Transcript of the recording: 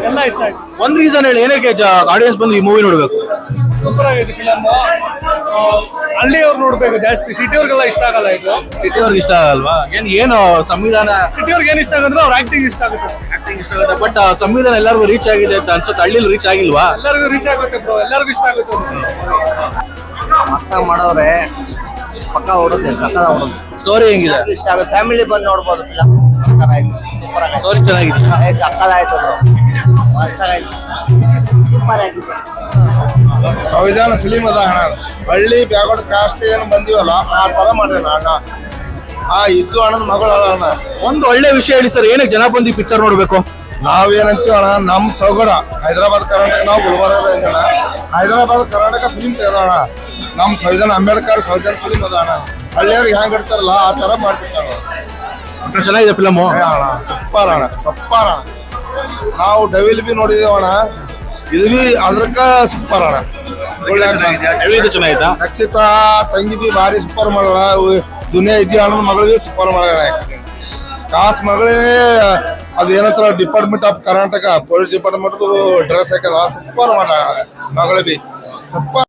ಎಲ್ಲ ಇಷ್ಟ ಆಯ್ತು. ಒಂದ್ ರೀಸನ್ ಹೇಳಿ, ಏನಕ್ಕೆ ಆಡಿಯನ್ಸ್ ಬಂದು ಈ ಮೂವಿ ನೋಡ್ಬೇಕು? ಸೂಪರ್ ಆಗೈತೆ ಫಿಲಮ್. ಹಳ್ಳಿಯವ್ರು ನೋಡ್ಬೇಕು ಜಾಸ್ತಿ, ಸಿಟಿಯವ್ರಿಗೆಲ್ಲ ಇಷ್ಟ ಆಗಲ್ಲ ಇದು. ಸಿಟಿಯವ್ರಿಗೆ ಇಷ್ಟ ಆಗಲ್ವಾ? ಏನು ಸಂವಿಧಾನ ಸಿಟಿಯವ್ರಿಗೆ ಏನ್ ಇಷ್ಟ ಆಗಂದ್ರೆ ಅವ್ರ ಆಕ್ಟಿಂಗ್ ಇಷ್ಟ ಆಗುತ್ತೆ ಅಷ್ಟೇ. ಆಕ್ಟಿಂಗ್ ಇಷ್ಟ ಆಗುತ್ತೆ, ಬಟ್ ಸಂವಿಧಾನ ಎಲ್ಲರಿಗೂ ರೀಚ್ ಆಗಿದೆ ಅಂತ ಅನ್ಸುತ್ತೆ. ಹಳ್ಳಿಲಿ ರೀಚ್ ಆಗಿಲ್ವಾ? ಎಲ್ಲರಿಗೂ ರೀಚ್ ಆಗುತ್ತೆ ಬ್ರೋ, ಎಲ್ಲರಿಗೂ ಇಷ್ಟ ಆಗುತ್ತೆ. ಮಸ್ತಾಗಿ ಮಾಡವ್ರೆ, ಪಕ್ಕ ಹೊಡುತ್ತೆ, ಸಕ್ಕದ ಹೊಡುದು. ಸ್ಟೋರಿ ಹೆಂಗಿದೆ? ಇಷ್ಟ ಆಗುತ್ತೆ, ಫ್ಯಾಮಿಲಿ ಬಂದು ನೋಡ್ಬೋದು ಫಿಲಮ್. ಸೂಪರ್ ಆಗಿದೆ, ಸ್ಟೋರಿ ಚೆನ್ನಾಗಿದೆ. ಸಕ್ಕದಾಯ್ತು ಬ್ರೋ, ಮಸ್ತಾಗಾಯ್ತು, ಸೂಪರ್ ಆಗಿದೆ. ಸಂವಿಧಾನ ಫಿಲಿಮ್ ಅದ ಅಣ್ಣ. ಹಳ್ಳಿ ಬ್ಯಾಗೋಡ್ ಕಾಸ್ಟ್ ಏನು ಬಂದಿವಲ್ಲ ಆ ತರ ಮಾಡ್ಯಾನ ಅಣ್ಣ. ಇದ್ದು ಅಣ್ಣನ ಮಗಳು ಅಣ್ಣ. ಒಂದು ಒಳ್ಳೆ ವಿಷಯ ಹೇಳಿ ಸರ್, ಏನಕ್ಕೆ ಜನ ಬಂದು ಈ ಪಿಕ್ಚರ್ ನೋಡ್ಬೇಕು? ನಾವೇನಂತೀವಿ ಅಣ್ಣ, ನಮ್ ಸೌಗಡ ಹೈದರಾಬಾದ್ ಕರ್ನಾಟಕ, ನಾವು ಗುಲ್ಬರ್ಗದ ಇದ್ದಣ್ಣ. ಹೈದರಾಬಾದ್ ಕರ್ನಾಟಕ ಫಿಲಿಮ್ ತೆಗೆದೋಣ. ನಮ್ ಸಂವಿಧಾನ ಅಂಬೇಡ್ಕರ್ ಸಂವಿಧಾನ ಫಿಲಿಮ್ ಅದ ಅಣ್ಣ. ಹಳ್ಳಿಯವ್ರಿಗೆ ಹೆಂಗ್ ಇಡ್ತಾರಲ್ಲ ಆ ತರ ಮಾಡ್ಬಿಟ್ಟಾಣ. ಚೆನ್ನಾಗಿದೆ ಫಿಲಮ್ ಅಣ್ಣ, ಸೂಪರ್ ಅಣ್ಣ, ಸೂಪರ್ ಅಣ್ಣ. ನಾವು ಡವಿಲ್ ಬಿ ನೋಡಿದೇವ ಅಣ್ಣ, ಇದು ಬಿ ಅದ್ರಕ್ಕ ಸೂಪರ್ ಅಣ್ಣ. ಚೆನ್ನಾಗಿತ್ತಾ? ರಕ್ಷಿತಾ ತಂಗಿ ಬಿ ಭಾರಿ ಸೂಪರ್ ಮಾಡಲ್ಲ. ದುನಿಯಾ ಇಜ್ಜಿ ಅಣ್ಣನ ಮಗಳು ಬಿ ಸೂಪರ್ ಮಾಡಲ್ಲ. ಕಾಸ್ ಮಗಳೇ ಅದು ಏನಂತಾರ department of Karnataka police department dress ಹಾಕದ ಸೂಪರ್ ಮಾಡ ಮಗಳ ಬಿ ಸೂಪರ್.